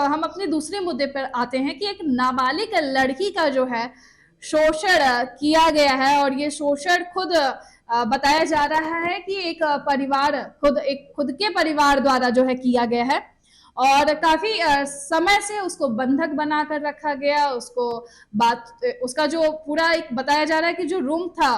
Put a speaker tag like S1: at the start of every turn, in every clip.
S1: हम अपने दूसरे मुद्दे पर आते हैं कि एक नाबालिग लड़की का जो है शोषण किया गया है, और ये शोषण खुद बताया जा रहा है कि एक परिवार खुद के परिवार द्वारा जो है किया गया है, और काफी समय से उसको बंधक बनाकर रखा गया। उसका जो पूरा एक बताया जा रहा है कि जो रूम था,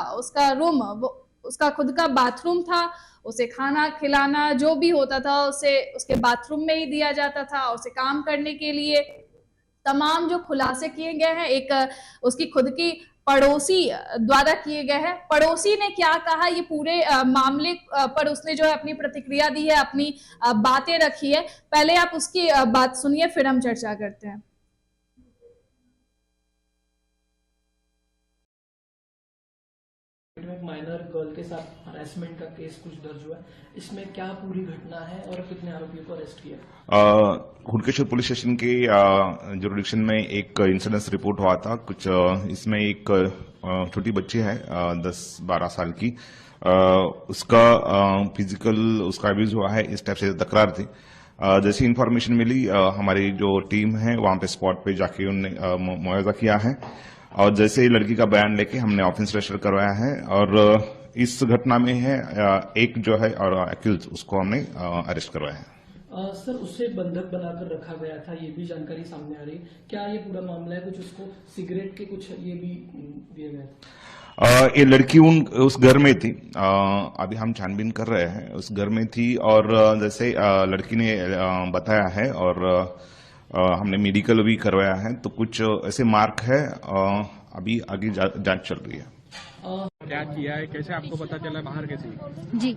S1: उसका खुद का बाथरूम था, उसे खाना खिलाना जो भी होता था उसे उसके बाथरूम में ही दिया जाता था। उसे काम करने के लिए तमाम जो खुलासे किए गए हैं एक उसकी खुद की पड़ोसी द्वारा किए गए हैं। पड़ोसी ने क्या कहा ये पूरे मामले पर उसने जो है अपनी प्रतिक्रिया दी है, अपनी बातें रखी है। पहले आप उसकी बात सुनिए, फिर हम चर्चा करते हैं।
S2: एक माइनर गर्ल के साथ हरासमेंट का केस कुछ दर्ज हुआ है, इसमें क्या पूरी घटना है और कितने आरोपियों को अरेस्ट किया?
S3: हुडकेश्वर पुलिस स्टेशन के जुरिडिक्शन में एक इंसिडेंस रिपोर्ट हुआ था। इसमें एक छोटी बच्ची है 10-12 साल की, उसका फिजिकल उसका अब्यूज हुआ है, इस टाइप से तकरार थी। जैसी इन्फॉर्मेशन मिली हमारी जो टीम है वहां पे स्पॉट पे जाके उन्होंने मुआवजा किया है, और जैसे ही लड़की का बयान लेके हमने ऑफेंस रजिस्टर करवाया है, और इस घटना में है एक जो है और अक्यूज उसको हमने अरेस्ट करवाया है।
S2: सर, उससे बंधक बनाकर रखा गया था, ये भी जानकारी सामने आ रही है। क्या ये पूरा मामला है? कुछ उसको सिगरेट के कुछ ये भी दिए गए?
S3: ये लड़की उस घर में थी, अभी हम छानबीन कर रहे हैं, उस घर में थी, और जैसे लड़की ने बताया है, और हमने मेडिकल भी करवाया है, तो कुछ ऐसे मार्क है, अभी आगे जांच चल रही है।
S4: क्या किया है, कैसे आपको पता चला, बाहर कैसे?
S5: जी,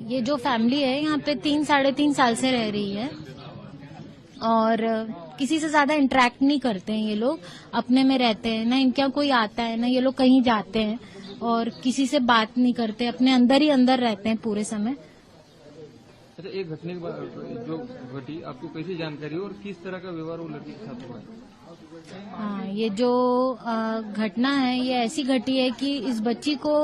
S5: ये जो फैमिली है यहाँ पे 3-3.5 साल से रह रही है, और किसी से ज्यादा इंटरेक्ट नहीं करते हैं ये लोग, अपने में रहते हैं, ना इनका कोई आता है ना ये लोग कहीं जाते हैं, और किसी से बात नहीं करते, अपने अंदर ही अंदर रहते हैं पूरे समय।
S4: अच्छा, एक घटने के बाद जो घटी आपको कैसी जानकारी और किस तरह का व्यवहार वो लड़की के साथ हुआ है?
S5: हाँ, ये जो घटना है ये ऐसी घटी है कि इस बच्ची को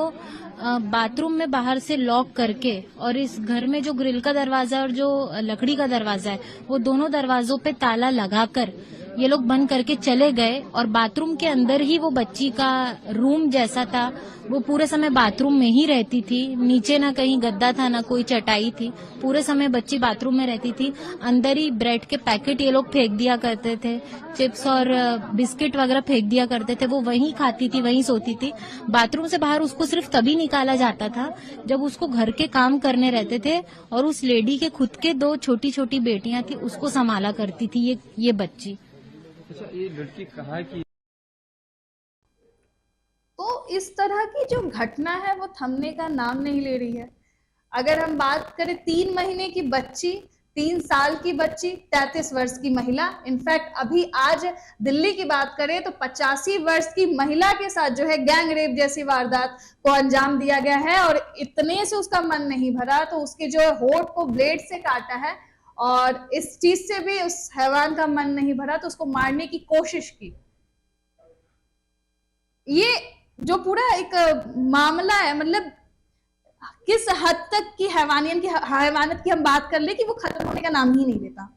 S5: बाथरूम में बाहर से लॉक करके, और इस घर में जो ग्रिल का दरवाजा और जो लकड़ी का दरवाजा है वो दोनों दरवाजों पे ताला लगाकर ये लोग बंद करके चले गए, और बाथरूम के अंदर ही वो बच्ची का रूम जैसा था, वो पूरे समय बाथरूम में ही रहती थी। नीचे ना कहीं गद्दा था ना कोई चटाई थी, पूरे समय बच्ची बाथरूम में रहती थी। अंदर ही ब्रेड के पैकेट ये लोग फेंक दिया करते थे, चिप्स और बिस्किट वगैरह फेंक दिया करते थे, वो वहीं खाती थी, वहीं सोती थी। बाथरूम से बाहर उसको सिर्फ तभी निकाला जाता था जब उसको घर के काम करने रहते थे, और उस लेडी के खुद के 2 छोटी छोटी बेटियां थी, उसको संभाला करती थी ये बच्ची।
S4: अच्छा, ये लड़की कहा कि
S1: तो इस तरह की जो घटना है वो थमने का नाम नहीं ले रही है। अगर हम बात करें 3 महीने की बच्ची, 3 साल की बच्ची, 33 वर्ष की महिला, इनफैक्ट अभी आज दिल्ली की बात करें तो 85 वर्ष की महिला के साथ जो है गैंग रेप जैसी वारदात को अंजाम दिया गया है, और इतने से उसका मन नहीं भरा तो उसके जो होठ को ब्लेड से काटा है, और इस चीज से भी उस हैवान का मन नहीं भरा तो उसको मारने की कोशिश की। ये जो पूरा एक मामला है, मतलब किस हद तक की हैवानियत की हम बात कर ले कि वो खत्म होने का नाम ही नहीं लेता।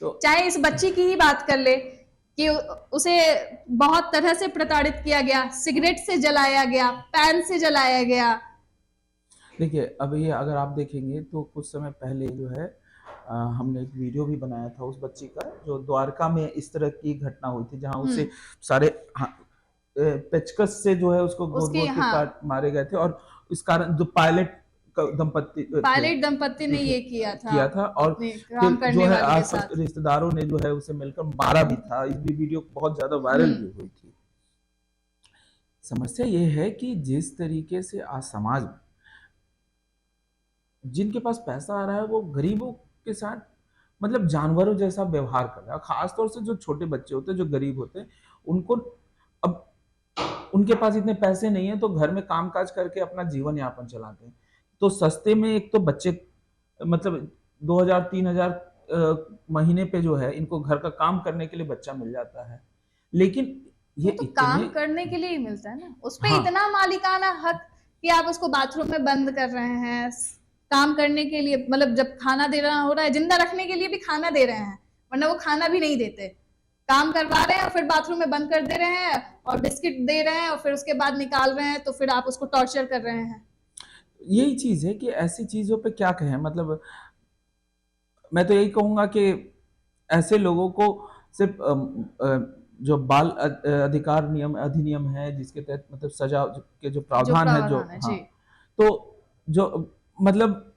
S1: तो चाहे इस बच्ची की ही बात कर ले कि उसे बहुत तरह से प्रताड़ित किया गया, सिगरेट से जलाया गया, पैन से जलाया गया।
S6: देखिए, अभी अगर आप देखेंगे तो कुछ समय पहले जो है हमने एक वीडियो भी बनाया था उस बच्ची का, जो द्वारका में इस तरह की घटना हुई थी, जहां उसे सारे पेचकस से जो है उसको गोद के काट मारे गए थे, और इस कारण जो पायलट दंपत्ति ने ये किया था और जो है आसपास रिश्तेदारों ने जो है उसे मिलकर मारा भी था। इस वीडियो बहुत ज्यादा वायरल भी हुई थी। समस्या ये है कि जिस तरीके से आज समाज में जिनके पास पैसा आ रहा है वो गरीबों के साथ मतलब जानवरों जैसा व्यवहार कर रहा है। खासतौर से जो छोटे बच्चे होते हैं, जो गरीब होते हैं, उनको अब उनके पास इतने पैसे नहीं है तो घर में कामकाज करके अपना जीवन यापन चलाते हैं। तो सस्ते में एक तो बच्चे मतलब 2000-3000 महीने पे जो है इनको घर का काम करने के लिए बच्चा मिल जाता है, लेकिन ये
S1: तो काम करने के लिए ही मिलता है ना, उस पे इतना मालिकाना हक कि आप उसको बाथरूम में बंद कर रहे हैं काम करने के लिए, मतलब जब खाना दे रहा हो रहा है, जिंदा रखने के लिए भी खाना दे रहे हैं, वरना वो खाना भी नहीं देते। काम करवा रहे हैं और फिर बाथरूम में बंद कर दे रहे हैं और बिस्किट दे रहे हैं और फिर उसके बाद निकाल रहे हैं, तो फिर आप उसको टॉर्चर कर रहे हैं।
S6: यही चीज है कि ऐसी चीजों पे क्या कहें, मतलब मैं तो यही कहूंगा कि ऐसे लोगों को सिर्फ जो बाल अधिकार नियम अधिनियम है जिसके तहत मतलब सजा के जो प्रावधान है, जो
S1: प्रावधान है, जी।
S6: हाँ, तो जो मतलब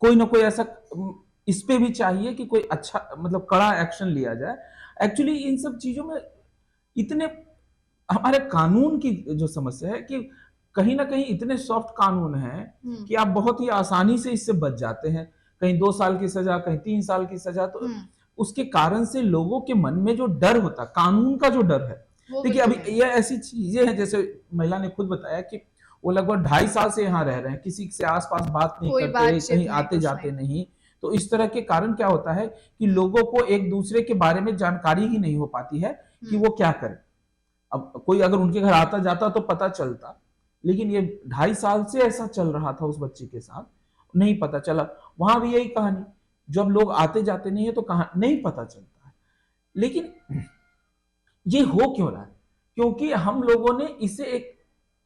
S6: कोई ना कोई ऐसा इस पे भी चाहिए कि कोई अच्छा मतलब कड़ा एक्शन लिया जाए। एक्चुअली इन सब चीजों में इतने हमारे कानून की जो समस्या है कि कहीं ना कहीं इतने सॉफ्ट कानून हैं कि आप बहुत ही आसानी से इससे बच जाते हैं। कहीं 2 साल की सजा, कहीं 3 साल की सजा, तो उसके कारण से लोगों के मन में जो डर होता है, कानून का जो डर है,
S1: वो
S6: देखिए अभी
S1: बिल्कुल
S6: ये ऐसी चीजें हैं, जैसे महिला ने खुद बताया कि वो लगभग 2.5 साल से यहाँ रह रहे हैं, किसी से आसपास बात नहीं
S1: कोई
S6: करते,
S1: बातचीत
S6: कहीं
S1: नहीं,
S6: आते
S1: कुछ
S6: जाते
S1: नहीं।
S6: नहीं। तो इस तरह के कारण क्या होता है कि लोगों को एक दूसरे के बारे में जानकारी ही नहीं हो पाती है कि वो क्या करे। अब कोई अगर उनके घर आता जाता तो पता चलता, लेकिन ये 2.5 साल से ऐसा चल रहा था उस बच्ची के साथ, नहीं पता चला। वहां भी यही कहानी, जब लोग आते जाते नहीं है तो कहा नहीं पता चलता है। लेकिन ये हो क्यों रहा है? क्योंकि हम लोगों ने इसे एक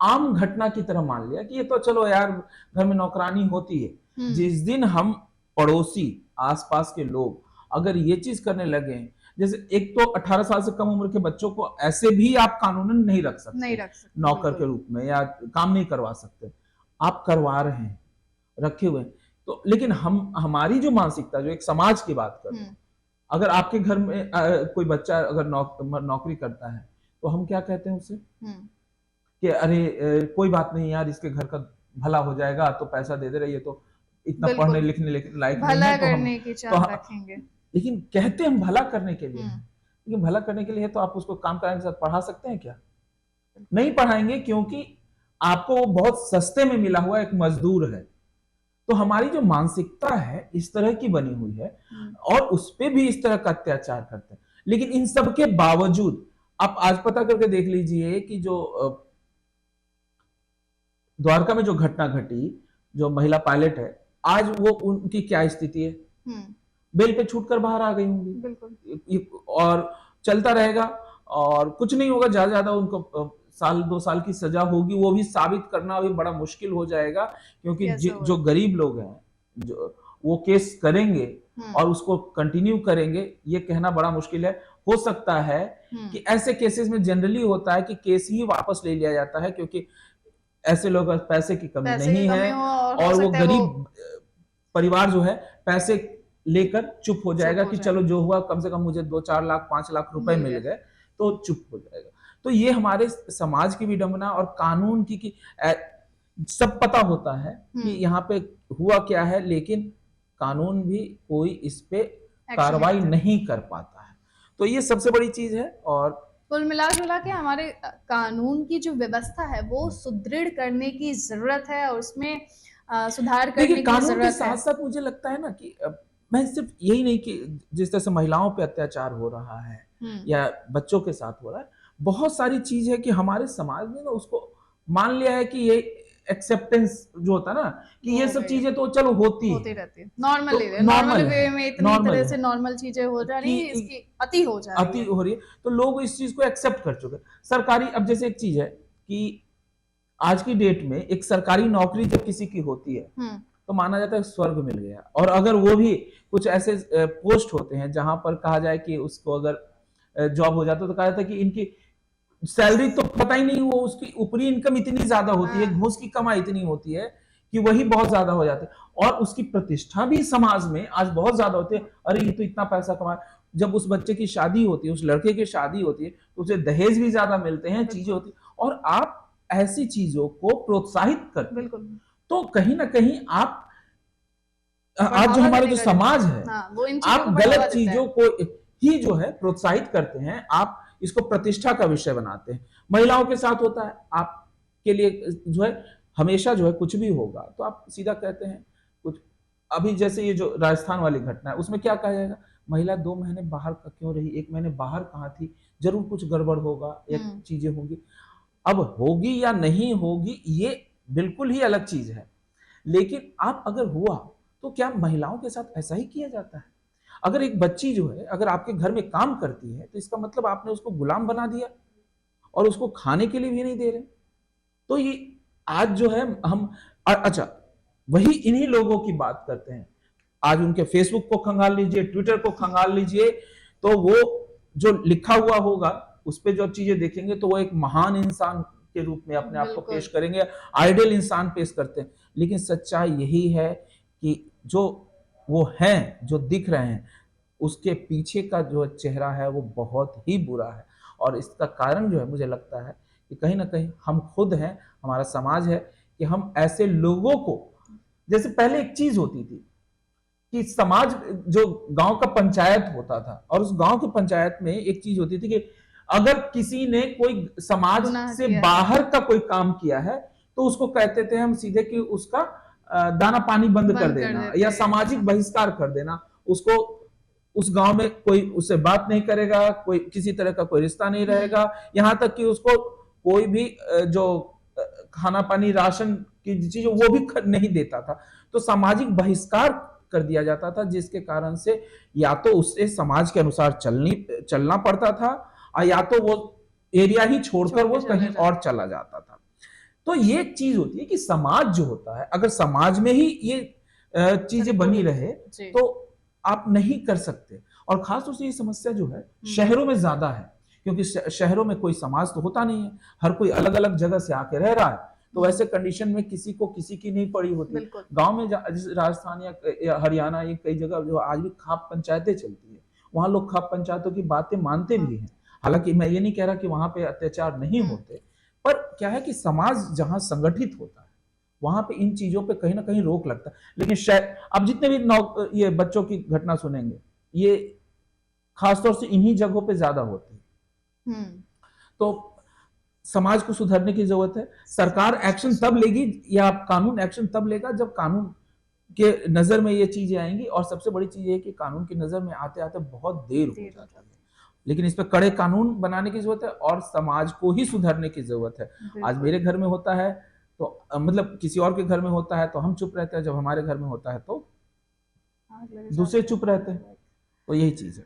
S6: आम घटना की तरह मान लिया कि ये तो चलो यार घर में नौकरानी होती है। जिस दिन हम पड़ोसी आसपास के लोग अगर ये चीज करने लगे, जैसे एक तो 18 साल से कम उम्र के बच्चों को ऐसे भी आप कानूनन नहीं रख सकते,
S1: नहीं रख सकते,
S6: नौकर
S1: बिल्कुल।
S6: के रूप में, या काम नहीं करवा सकते, आप करवा रहे हैं, रखे हुए हैं। तो लेकिन हम हमारी जो मानसिकता, जो एक समाज की बात कर रहे हैं, अगर आपके घर में कोई बच्चा अगर नौकरी करता है तो हम क्या कहते हैं उसे कि अरे कोई बात नहीं यार, इसके घर का भला हो जाएगा तो पैसा दे दे रही है, तो इतना
S1: बिल्कुल।
S6: पढ़ने लिखने लायक नहीं
S1: भला
S6: है, तो हम
S1: करने की
S6: तो
S1: चाह रखेंगे।
S6: लेकिन कहते हम भला करने के लिए हैं। लेकिन भला करने के लिए तो आप उसको काम कराने के साथ पढ़ा सकते हैं क्या? नहीं पढ़ाएंगे, क्योंकि आपको वो बहुत सस्ते में मिला हुआ एक मजदूर है। तो हमारी जो मानसिकता है इस तरह की बनी हुई है, और उस पे भी इस तरह का अत्याचार करते हैं। लेकिन इन सब के बावजूद आप आज पता करके देख लीजिए कि जो द्वारका में जो घटना घटी, जो महिला पायलट है, आज वो उनकी क्या स्थिति है? बेल पे छूटकर बाहर आ गई होंगी,
S1: बिल्कुल।
S6: और चलता रहेगा और कुछ नहीं होगा, ज्यादा ज्यादा उनको साल 2 साल की सजा होगी। वो भी साबित करना भी बड़ा मुश्किल हो जाएगा, क्योंकि जो गरीब लोग हैं जो वो केस करेंगे और उसको कंटिन्यू करेंगे, ये कहना बड़ा मुश्किल है। हो सकता है कि ऐसे केसेस में जनरली होता है कि केस ही वापस ले लिया जाता है, क्योंकि ऐसे लोग पैसे की कमी नहीं है, और वो गरीब परिवार जो है पैसे लेकर चुप हो जाएगा कि चलो जो हुआ, कम से कम मुझे 2-4 लाख 5 लाख रुपए मिल गए, तो चुप हो जाएगा। तो ये हमारे समाज की विडंबना और कानून की कि सब पता होता है कि यहाँ पे हुआ क्या है, लेकिन कानून भी कोई इस पे कार्रवाई नहीं कर पाता है। तो ये सबसे बड़ी चीज है। और
S1: कुल मिला जुला के हमारे कानून की जो व्यवस्था है वो सुदृढ़ करने की जरूरत है, और उसमें सुधार करने की
S6: कानून के
S1: जरूरत
S6: साथ
S1: है।
S6: साथ मुझे लगता है ना कि मैं सिर्फ यही नहीं कि जिस तरह से महिलाओं पे अत्याचार हो रहा है या बच्चों के साथ हो रहा है, बहुत सारी चीज है कि हमारे समाज ने ना उसको मान लिया है कि ये एक्सेप्टेंस जो होता है ना, कि ये सब चीजें तो चलो होती
S1: रहती है, नॉर्मल वे में इतनी तरह से नॉर्मल चीजें हो जा रही है, इसकी अति हो जा रही है।
S6: अति हो रही है, तो लोग इस चीज को एक्सेप्ट कर चुके हैं। सरकारी, अब जैसे एक चीज है कि आज की डेट में एक सरकारी नौकरी जब किसी की होती है तो माना जाता है स्वर्ग मिल गया। और अगर वो भी कुछ ऐसे पोस्ट होते हैं जहां पर कहा जाए कि उसको अगर जॉब हो जाता है, तो कहा जाता है कि इनकी सैलरी तो पता ही नहीं, वो उसकी ऊपरी इनकम इतनी ज्यादा होती है, घूस की कमाई इतनी होती है कि वही बहुत ज्यादा हो जाती है, और उसकी प्रतिष्ठा भी समाज में आज बहुत ज्यादा होती है। अरे ये तो इतना पैसा कमा, जब उस बच्चे की शादी होती है, उस लड़के की शादी होती है, तो उसे दहेज भी ज्यादा मिलते हैं, चीजें होती है, और आप ऐसी चीजों को प्रोत्साहित करते हैं।
S1: बिल्कुल।
S6: तो कहीं ना कहीं आप आज जो हमारा जो समाज है,
S1: वो इन
S6: आप गलत चीजों को ही जो है प्रोत्साहित करते हैं, आप इसको प्रतिष्ठा का विषय बनाते हैं। महिलाओं के साथ होता है, आपके लिए जो है हमेशा जो है कुछ भी होगा तो आप सीधा कहते हैं कुछ। अभी जैसे ये जो राजस्थान वाली घटना है, उसमें क्या कहा जाएगा, महिला 2 महीने बाहर क्यों रही, 1 महीने बाहर कहाँ थी, जरूर कुछ गड़बड़ होगा या चीजें होंगी। अब होगी या नहीं होगी ये बिल्कुल ही अलग चीज है, लेकिन आप अगर हुआ तो क्या महिलाओं के साथ ऐसा ही किया जाता है? अगर एक बच्ची जो है अगर आपके घर में काम करती है तो इसका मतलब आपने उसको गुलाम बना दिया और उसको खाने के लिए भी नहीं दे रहे। तो ये आज जो है हम अच्छा वही इन्हीं लोगों की बात करते हैं, आज उनके फेसबुक को खंगाल लीजिए, ट्विटर को खंगाल लीजिए, तो वो जो लिखा हुआ होगा उस पे जो चीजें देखेंगे तो वो एक महान इंसान के रूप में अपने आप को
S1: बिल्कुल।
S6: पेश करेंगे, आइडियल इंसान पेश करते हैं। लेकिन सच्चाई यही है कि जो वो हैं, जो दिख रहे हैं, उसके पीछे का जो चेहरा है वो बहुत ही बुरा है। और इसका कारण जो है मुझे लगता है कि कहीं ना कहीं हम खुद हैं, हमारा समाज है, कि हम ऐसे लोगों को, जैसे पहले एक चीज होती थी कि समाज, जो गांव का पंचायत होता था और उस गांव की पंचायत में एक चीज होती थी कि अगर किसी ने कोई समाज
S1: गुनाह
S6: से
S1: किया है।
S6: बाहर का कोई काम किया है तो उसको कहते थे हम सीधे कि उसका दाना पानी बंद कर
S1: बंद कर
S6: देना
S1: देते
S6: या
S1: हैं।
S6: सामाजिक बहिष्कार कर देना, उसको उस गांव में कोई उससे बात नहीं करेगा, कोई किसी तरह का कोई रिश्ता नहीं रहेगा, यहां तक कि उसको कोई भी जो खाना पानी राशन की चीज वो भी नहीं देता था। तो सामाजिक बहिष्कार कर दिया जाता था, जिसके कारण से या तो उससे समाज के अनुसार चलना पड़ता था या तो वो एरिया ही छोड़कर
S1: छोड़
S6: वो
S1: के
S6: कहीं
S1: चला
S6: और चला जाता था। तो ये एक चीज होती है कि समाज जो होता है, अगर समाज में ही ये चीजें बनी रहे
S1: जी।
S6: तो आप नहीं कर सकते। और खासतौर से ये समस्या जो है शहरों में ज्यादा है, क्योंकि शहरों में कोई समाज तो होता नहीं है, हर कोई अलग अलग जगह से आके रह रहा है, तो वैसे कंडीशन में किसी को किसी की नहीं पड़ी होती।
S1: बिल्कुल।
S6: गांव में राजस्थान या हरियाणा, ये कई जगह जो आज भी खाप पंचायतें चलती है, वहां लोग खाप पंचायतों की बातें मानते भी हैं। हालांकि मैं ये नहीं कह रहा कि वहां पे अत्याचार नहीं होते, पर क्या है कि समाज जहां संगठित होता है वहां पे इन चीजों पे कहीं ना कहीं रोक लगता है। लेकिन अब जितने भी ये बच्चों की घटना सुनेंगे, ये खासतौर से इन्हीं जगहों पे ज्यादा होती है। तो समाज को सुधरने की जरूरत है। सरकार एक्शन तब लेगी या कानून एक्शन तब लेगा जब कानून के नजर में ये चीजें आएंगी। और सबसे बड़ी चीज ये है कि कानून की नजर में आते आते बहुत देर हो जाती है। लेकिन इस पे कड़े कानून बनाने की जरूरत है और समाज को ही सुधरने की जरूरत है। आज मेरे घर में होता है तो मतलब किसी और के घर में होता है तो हम चुप रहते हैं, जब हमारे घर में होता है तो दूसरे चुप रहते हैं। तो यही चीज है।